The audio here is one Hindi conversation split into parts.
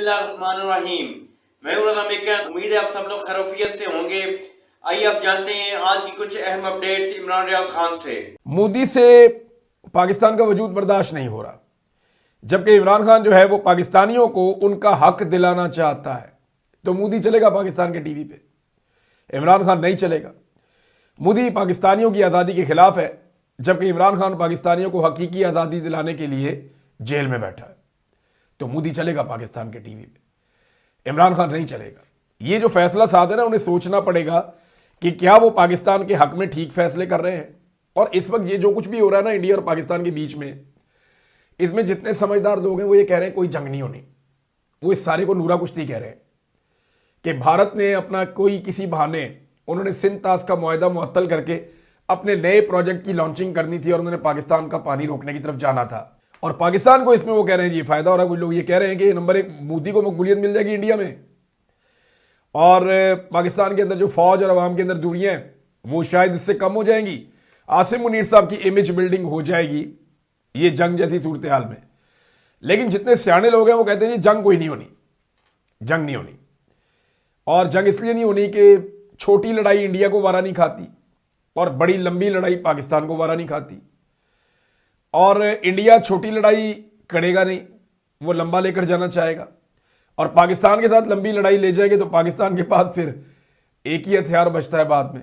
बिस्मिल्लाहिर्रहमानिर्रहीम। मैं हूं रज़ा मेकर। उम्मीद है आप सब लोग खैरियत से होंगे। आइए आप जानते हैं आज की कुछ अहम अपडेट्स इमरान रियाज खान से। मोदी से पाकिस्तान का वजूद बर्दाश्त नहीं हो रहा, जबकि इमरान खान जो है वो पाकिस्तानियों को उनका हक दिलाना चाहता है। तो मोदी चलेगा पाकिस्तान के टीवी पे, इमरान खान नहीं चलेगा। मोदी पाकिस्तानियों की आज़ादी के खिलाफ है, जबकि इमरान खान पाकिस्तानियों को हकीकी आज़ादी दिलाने के लिए जेल में बैठा है। तो मोदी चलेगा पाकिस्तान के टीवी पे, इमरान खान नहीं चलेगा। ये जो फैसला साथ है ना, उन्हें सोचना पड़ेगा कि क्या वो पाकिस्तान के हक में ठीक फैसले कर रहे हैं। और इस वक्त ये जो कुछ भी हो रहा है ना इंडिया और पाकिस्तान के बीच में, इसमें जितने समझदार लोग हैं वो ये कह रहे हैं कोई जंग नहीं होनी। वो इस सारे को नूरा कुश्ती कह रहे हैं कि भारत ने अपना कोई किसी बहाने, उन्होंने सिंध ताश का मुआहदा मुअत्तल करके अपने नए प्रोजेक्ट की लॉन्चिंग करनी थी और उन्होंने पाकिस्तान का पानी रोकने की तरफ जाना था। और पाकिस्तान को इसमें वो कह रहे हैं जी फायदा हो रहा है। कुछ लोग ये कह रहे हैं कि नंबर एक, मोदी को मकबूलियत मिल जाएगी इंडिया में, और पाकिस्तान के अंदर जो फौज और अवाम के अंदर दूरियां हैं वो शायद इससे कम हो जाएंगी। आसिम मुनीर साहब की इमेज बिल्डिंग हो जाएगी ये जंग जैसी सूरत हाल में। लेकिन जितने सियाने लोग हैं वो कहते हैं जी जंग कोई नहीं होनी, जंग नहीं होनी। और जंग इसलिए नहीं होनी कि छोटी लड़ाई इंडिया को वारा नहीं खाती और बड़ी लंबी लड़ाई पाकिस्तान को वारा नहीं खाती। और इंडिया छोटी लड़ाई करेगा नहीं, वो लंबा लेकर जाना चाहेगा। और पाकिस्तान के साथ लंबी लड़ाई ले जाएंगे तो पाकिस्तान के पास फिर एक ही हथियार बचता है बाद में।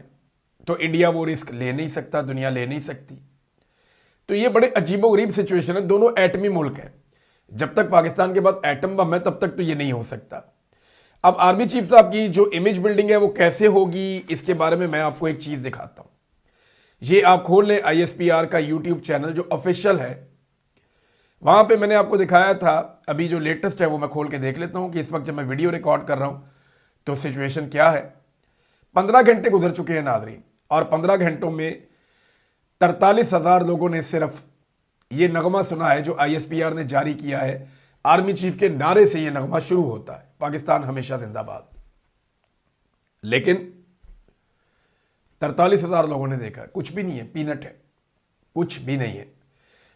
तो इंडिया वो रिस्क ले नहीं सकता, दुनिया ले नहीं सकती। तो ये बड़े अजीबोगरीब सिचुएशन है। दोनों एटमी मुल्क हैं, जब तक पाकिस्तान के पास एटम बम है तब तक तो ये नहीं हो सकता। अब आर्मी चीफ साहब की जो इमेज बिल्डिंग है वो कैसे होगी, इसके बारे में मैं आपको एक चीज दिखाता हूं। ये आप खोल लें ISPR का यूट्यूब चैनल जो ऑफिशियल है, वहां पे मैंने आपको दिखाया था। अभी जो लेटेस्ट है वो मैं खोल के देख लेता हूं कि इस वक्त जब मैं वीडियो रिकॉर्ड कर रहा हूं तो सिचुएशन क्या है। 15 घंटे गुजर चुके हैं नाज़रीन, और 15 घंटों में 43,000 लोगों ने सिर्फ ये नगमा सुना है जो ISPR ने जारी किया है। आर्मी चीफ के नारे से ये नगमा शुरू होता है, पाकिस्तान हमेशा जिंदाबाद। लेकिन 43,000 लोगों ने देखा, कुछ भी नहीं है, पीनट है, कुछ भी नहीं है।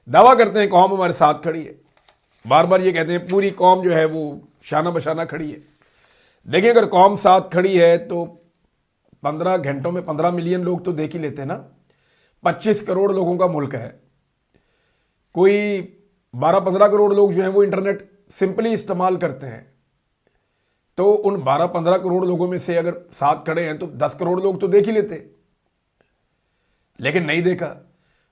दावा करते हैं कौम हमारे साथ खड़ी है, बार बार ये कहते हैं पूरी कौम जो है वो शाना बशाना खड़ी है। देखिए अगर कौम साथ खड़ी है तो 15 घंटों में 15 मिलियन लोग तो देख ही लेते हैं ना। 25 करोड़ लोगों का मुल्क है, कोई 12-15 करोड़ लोग जो हैं वो इंटरनेट सिंपली इस्तेमाल करते हैं। तो उन 12-15 करोड़ लोगों में से अगर साथ खड़े हैं तो 10 करोड़ लोग तो देख ही लेते, लेकिन नहीं देखा।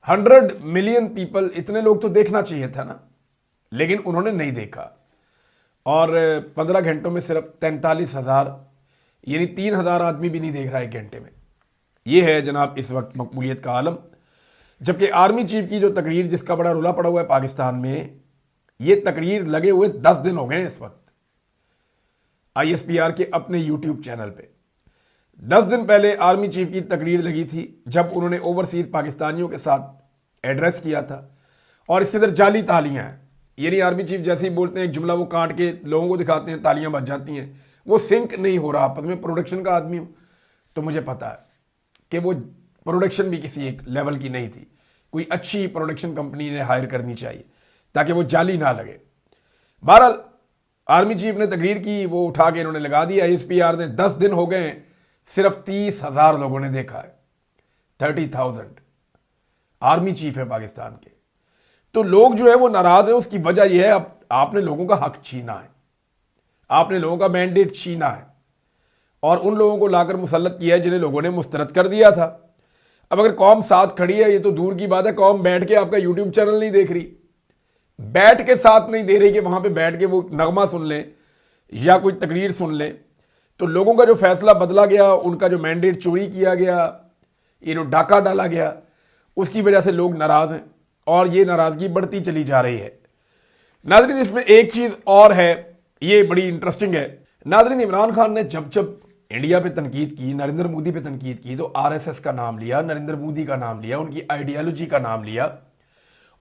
100 मिलियन पीपल, इतने लोग तो देखना चाहिए था ना, लेकिन उन्होंने नहीं देखा। और 15 घंटों में सिर्फ 43,000, यानी 3,000 आदमी भी नहीं देख रहा एक घंटे में। यह है जनाब इस वक्त मकबूलियत का आलम। जबकि आर्मी चीफ की जो तकरीर, जिसका बड़ा रुला पड़ा हुआ है पाकिस्तान में, ये तकरीर लगे हुए 10 दिन हो गए इस वक्त ISPR के अपने यूट्यूब चैनल पे। 10 दिन पहले आर्मी चीफ की तकरीर लगी थी जब उन्होंने ओवरसीज पाकिस्तानियों के साथ एड्रेस किया था, और इसके अंदर जाली तालियां हैं। यानी आर्मी चीफ जैसे ही बोलते हैं एक जुमला वो काट के लोगों को दिखाते हैं, तालियां बज जाती हैं। वो सिंक नहीं हो रहा आपस में। प्रोडक्शन का आदमी हूं तो मुझे पता है कि वो प्रोडक्शन भी किसी एक लेवल की नहीं थी। कोई अच्छी प्रोडक्शन कंपनी ने हायर करनी चाहिए ताकि वो जाली ना लगे। बहरहाल आर्मी चीफ ने तकरीर की, वो उठा के इन्होंने लगा दी ISPR ने। 10 दिन हो गए हैं, सिर्फ 30,000 लोगों ने देखा है। 30,000 आर्मी चीफ है पाकिस्तान के। तो लोग जो है वो नाराज है। उसकी वजह यह है अब आपने लोगों का हक छीना है, आपने लोगों का मैंडेट छीना है, और उन लोगों को लाकर मुसल्लत किया है जिन्हें लोगों ने मुस्तरद कर दिया था। अब अगर कौम साथ खड़ी है, ये तो दूर की बात है, कौम बैठ के आपका यूट्यूब चैनल नहीं देख रही, बैठ के साथ नहीं दे रही कि वहां पे बैठ के वो नगमा सुन लें या कोई तकरीर सुन लें, तो लोगों का जो फैसला बदला गया, उनका जो मैंडेट चोरी किया गया, ये जो डाका डाला गया, उसकी वजह से लोग नाराज हैं और ये नाराजगी बढ़ती चली जा रही है। नाज़रीन इसमें एक चीज और है, ये बड़ी इंटरेस्टिंग है। नाज़रीन इमरान खान ने जब जब इंडिया पे तनकीद की, नरेंद्र मोदी पे तनकीद की, तो RSS का नाम लिया, नरेंद्र मोदी का नाम लिया, उनकी आइडियोलॉजी का नाम लिया,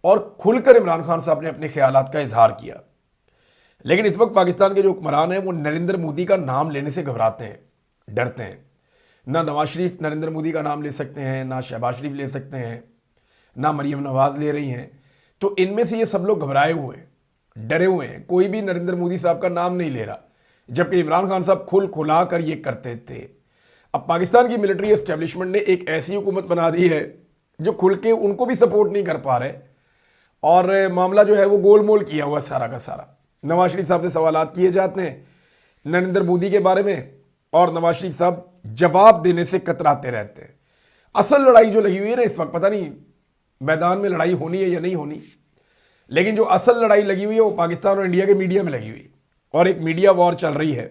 और खुलकर इमरान खान साहब ने अपने ख्यालात का इजहार किया। लेकिन इस वक्त पाकिस्तान के जो हुक्मरान हैं वो नरेंद्र मोदी का नाम लेने से घबराते हैं, डरते हैं। ना नवाज शरीफ नरेंद्र मोदी का नाम ले सकते हैं, ना शहबाज शरीफ ले सकते हैं, ना मरीम नवाज ले रही हैं। तो इनमें से ये सब लोग घबराए हुए हैं, डरे हुए हैं, कोई भी नरेंद्र मोदी साहब का नाम नहीं ले रहा, जबकि इमरान खान साहब खुला कर ये करते थे। अब पाकिस्तान की मिलिट्री एस्टेब्लिशमेंट ने एक ऐसी हुकूमत बना दी है जो खुल के उनको भी सपोर्ट नहीं कर पा रहे, और मामला जो है वो गोलमोल किया हुआ सारा का सारा। नवाज शरीफ साहब से सवालात किए जाते हैं नरेंद्र मोदी के बारे में, और नवाज शरीफ साहब जवाब देने से कतराते रहते हैं। असल लड़ाई जो लगी हुई है ना इस वक्त, पता नहीं मैदान में लड़ाई होनी है या नहीं होनी, लेकिन जो असल लड़ाई लगी हुई है वो पाकिस्तान और इंडिया के मीडिया में लगी हुई है, और एक मीडिया वॉर चल रही है।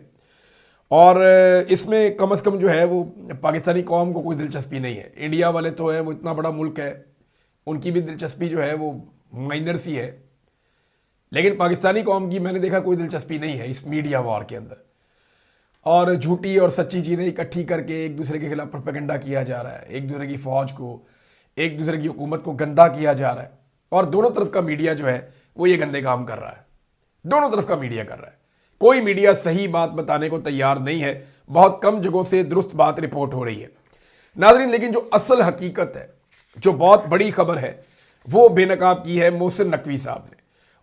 और इसमें कम से कम जो है वो पाकिस्तानी कौम को कोई दिलचस्पी नहीं है। इंडिया वाले तो है, वो इतना बड़ा मुल्क है, उनकी भी दिलचस्पी जो है वो माइनर सी है, लेकिन पाकिस्तानी कौम की मैंने देखा कोई दिलचस्पी नहीं है इस मीडिया वॉर के अंदर। और झूठी और सच्ची चीज़ें इकट्ठी करके एक दूसरे के खिलाफ प्रोपेगेंडा किया जा रहा है, एक दूसरे की फौज को, एक दूसरे की हुकूमत को गंदा किया जा रहा है, और दोनों तरफ का मीडिया जो है वो ये गंदे काम कर रहा है। दोनों तरफ का मीडिया कर रहा है, कोई मीडिया सही बात बताने को तैयार नहीं है, बहुत कम जगहों से दुरुस्त बात रिपोर्ट हो रही है नाज़रीन। लेकिन जो असल हकीकत है, जो बहुत बड़ी खबर है, वो बेनकाब की है मोहसिन नकवी साहब ने,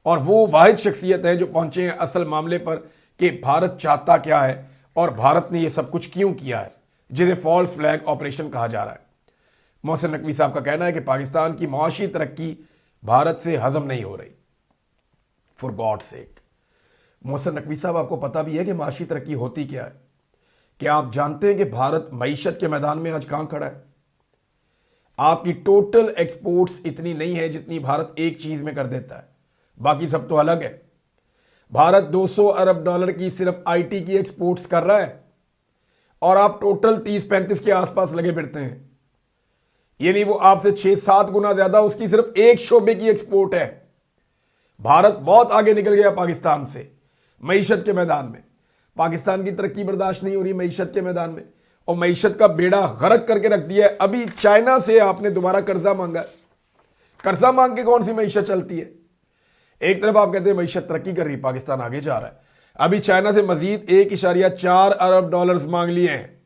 और वो वाहिद शख्सियत है जो पहुंचे हैं असल मामले पर कि भारत चाहता क्या है और भारत ने ये सब कुछ क्यों किया है, जिसे फॉल्स फ्लैग ऑपरेशन कहा जा रहा है। मोहसिन नकवी साहब का कहना है कि पाकिस्तान की मुआशी तरक्की भारत से हजम नहीं हो रही। For God sake, Mohsin Naqvi साहब, आपको पता भी है कि मुआशी तरक्की होती क्या है? क्या आप जानते हैं कि भारत मईशत के मैदान में आज कहां खड़ा है? आपकी टोटल एक्सपोर्ट्स इतनी नहीं है जितनी भारत एक चीज में कर देता है, बाकी सब तो अलग है। भारत 200 अरब डॉलर की सिर्फ आईटी की एक्सपोर्ट्स कर रहा है, और आप टोटल 30-35 के आसपास लगे फिरते हैं। यानी वो आपसे 6-7 गुना ज्यादा उसकी सिर्फ एक शोबे की एक्सपोर्ट है। भारत बहुत आगे निकल गया पाकिस्तान से मईशत के मैदान में। पाकिस्तान की तरक्की बर्दाश्त नहीं हो रही मईशत के मैदान में, और मईशत का बेड़ा गर्क करके रख दिया है। अभी चाइना से आपने दोबारा कर्जा मांगा, कर्जा मांग के कौन सी मईशत चलती है? एक तरफ आप कहते हैं मईशत तरक्की कर रही, पाकिस्तान आगे जा रहा है, अभी चाइना से मजीद 1.4 अरब डॉलर्स मांग लिए हैं,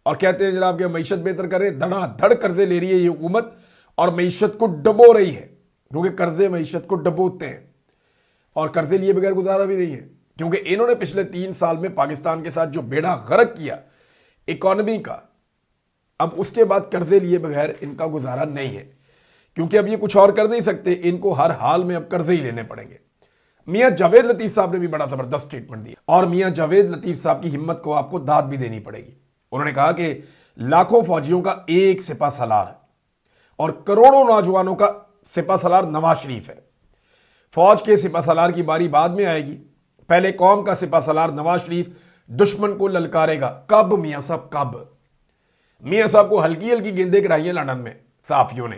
और कहते हैं जनाब कि मईशत बेहतर करे। धड़ाधड़ कर्जे ले रही है ये हुकूमत, और मईशत को डबो रही है, क्योंकि कर्जे मईशत को डबोते हैं, और कर्जे लिए बगैर गुजारा भी नहीं है, क्योंकि इन्होंने पिछले 3 साल में पाकिस्तान के साथ जो बेड़ा गर्क किया इकोनॉमी का, अब उसके बाद कर्जे लिए बगैर इनका गुजारा नहीं है, क्योंकि अब ये कुछ और कर नहीं सकते, इनको हर हाल में अब कर्जे ही लेने पड़ेंगे। मियां जावेद लतीफ साहब ने भी बड़ा जबरदस्त स्टेटमेंट दिया, और मियां जावेद लतीफ साहब की हिम्मत को आपको दाद भी देनी पड़ेगी। उन्होंने कहा कि लाखों फौजियों का एक सिपा सलार है, और करोड़ों नौजवानों का सिपा सलार नवाज शरीफ है। फौज के सिपा सलार की बारी बाद में आएगी, पहले कौम का सिपा सलार नवाज शरीफ दुश्मन को ललकारेगा। कब मियां साहब, कब? मियां साहब को हल्की हल्की गेंदें कराई लंदन में साफियों ने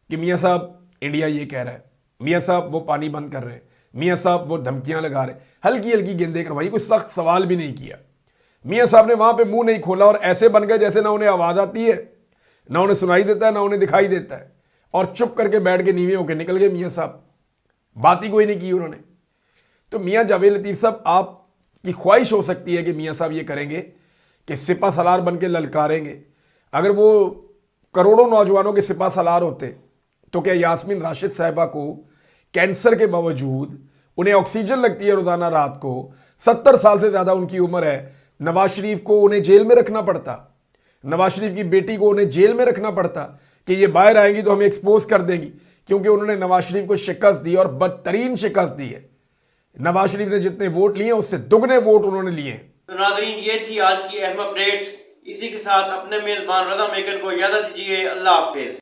कि मियां साहब इंडिया ये कह रहा है, मियां साहब वो पानी बंद कर रहे हैं, मियां साहब वो धमकियां लगा रहे हैं, हल्की हल्की गेंदें करवाई, कोई सख्त सवाल भी नहीं किया। मियां साहब ने वहां पे मुंह नहीं खोला, और ऐसे बन गए जैसे ना उन्हें आवाज आती है, ना उन्हें सुनाई देता है, ना उन्हें दिखाई देता है, और चुप करके बैठ के नीवे होकर निकल गए मियां साहब, बात ही कोई नहीं की उन्होंने। तो मियां जावेद लतीफ साहब, आपकी ख्वाहिश हो सकती है कि मियां साहब ये करेंगे कि सिपा सलार बन के ललकारेंगे। अगर वो करोड़ों नौजवानों के सिपा सलार होते तो क्या यास्मीन राशिद साहिबा को कैंसर के बावजूद उन्हें ऑक्सीजन लगती है रोजाना रात को, 70 साल से ज्यादा उनकी उम्र है, नवाज शरीफ को उन्हें जेल में रखना पड़ता, नवाज शरीफ की बेटी को उन्हें जेल में रखना पड़ता कि ये बाहर आएंगी तो हमें एक्सपोज कर देंगी, क्योंकि उन्होंने नवाज शरीफ को शिकस्त दी, और बदतरीन शिकस्त दी है। नवाज शरीफ ने जितने वोट लिए उससे दुगने वोट उन्होंने लिए। तो नाजरीन, ये थी आज की अहम अपडेट्स। इसी के साथ अपने मेजबान रजा मेकर को इजाजत दीजिए। अल्लाह हाफिज।